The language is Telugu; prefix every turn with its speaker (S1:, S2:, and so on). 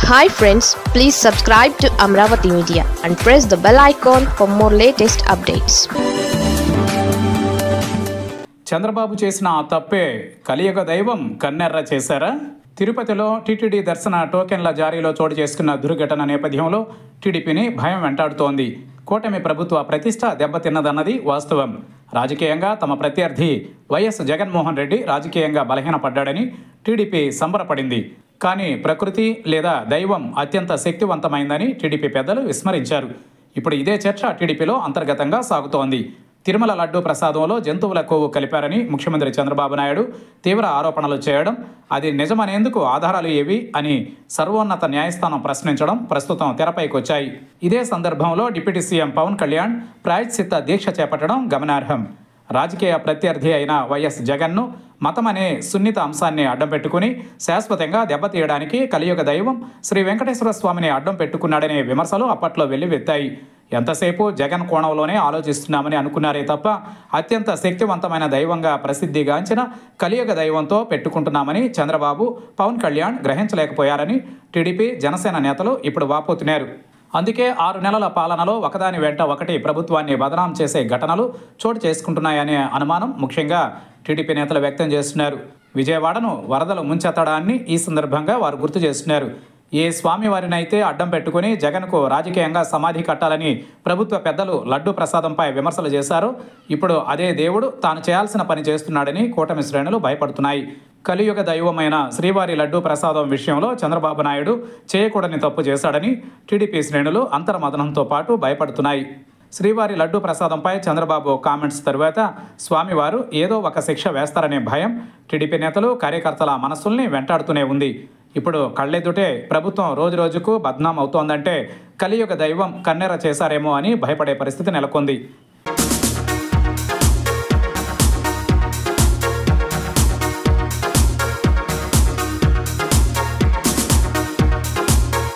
S1: Hi friends, please subscribe to Amravati Media and press the bell icon for more latest updates.
S2: Chandrababu చేసిన ఆ తప్పే కలియుగ దైవం కన్నెర్ర చేశారా? తిరుపతిలో టీటీడీ దర్శన టోకెన్ల జారీలో చోటు చేసుకున్న దుర్ఘటన నేపథ్యంలో టీడీపీని భయం వెంటాడుతోంది. కూటమి ప్రభుత్వ ప్రతిష్ట దెబ్బతిన్నదన్నది వాస్తవం. రాజకీయంగా తమ ప్రత్యర్థి వైఎస్ జగన్మోహన్ రెడ్డి రాజకీయంగా బలహీనపడ్డాడని టీడీపీ సంబరపడింది. కానీ ప్రకృతి లేదా దైవం అత్యంత శక్తివంతమైందని టీడీపీ పెద్దలు విస్మరించారు. ఇప్పుడు ఇదే చర్చ టీడీపీలో అంతర్గతంగా సాగుతోంది. తిరుమల లడ్డూ ప్రసాదంలో జంతువుల కొవ్వు కలిపారని ముఖ్యమంత్రి చంద్రబాబు నాయుడు తీవ్ర ఆరోపణలు చేయడం, అది నిజమనేందుకు ఆధారాలు ఏవి అని సర్వోన్నత న్యాయస్థానం ప్రశ్నించడం ప్రస్తుతం తెరపైకొచ్చాయి. ఇదే సందర్భంలో డిప్యూటీ సీఎం పవన్ కళ్యాణ్ ప్రాయశ్చిత్త దీక్ష చేపట్టడం గమనార్హం. రాజకీయ ప్రత్యర్థి అయిన వైఎస్ జగన్ను మతం అనే సున్నిత అంశాన్ని అడ్డం పెట్టుకుని శాశ్వతంగా దెబ్బతీయడానికి కలియుగ దైవం శ్రీ వెంకటేశ్వర స్వామిని అడ్డం పెట్టుకున్నాడనే విమర్శలు అప్పట్లో వెల్లువెత్తాయి. ఎంతసేపు జగన్ కోణంలోనే ఆలోచిస్తున్నామని అనుకున్నారే తప్ప అత్యంత శక్తివంతమైన దైవంగా ప్రసిద్ధిగాంచిన కలియుగ దైవంతో పెట్టుకుంటున్నామని చంద్రబాబు, పవన్ కళ్యాణ్ గ్రహించలేకపోయారని టీడీపీ, జనసేన నేతలు ఇప్పుడు వాపోతున్నారు. అందుకే 6 నెలల పాలనలో ఒకదాని వెంట ఒకటి ప్రభుత్వాన్ని బదనాం చేసే ఘటనలు చోటు చేసుకుంటున్నాయనే అనుమానం ముఖ్యంగా టీడీపీ నేతలు వ్యక్తం చేస్తున్నారు. విజయవాడను వరదలు ముంచెత్తడాన్ని ఈ సందర్భంగా వారు గుర్తు చేస్తున్నారు. ఏ స్వామివారినైతే అడ్డం పెట్టుకుని జగన్కు రాజకీయంగా సమాధి కట్టాలని ప్రభుత్వ పెద్దలు లడ్డూ ప్రసాదంపై విమర్శలు చేశారో, ఇప్పుడు అదే దేవుడు తాను చేయాల్సిన పని చేస్తున్నాడని కూటమి శ్రేణులు భయపడుతున్నాయి. కలియుగ దైవమైన శ్రీవారి లడ్డూ ప్రసాదం విషయంలో చంద్రబాబు నాయుడు చేయకూడని తప్పు చేశాడని టీడీపీ శ్రేణులు అంతర్మథనంతో పాటు భయపడుతున్నాయి. శ్రీవారి లడ్డూ ప్రసాదంపై చంద్రబాబు కామెంట్స్ తరువాత స్వామివారు ఏదో ఒక శిక్ష వేస్తారనే భయం టీడీపీ నేతలు, కార్యకర్తల మనస్సుల్ని వెంటాడుతూనే ఉంది. ఇప్పుడు కళ్ళెదుటే ప్రభుత్వం రోజురోజుకు బద్నాం అవుతోందంటే కలియుగ దైవం కన్నెర చేశారేమో అని భయపడే పరిస్థితి నెలకొంది.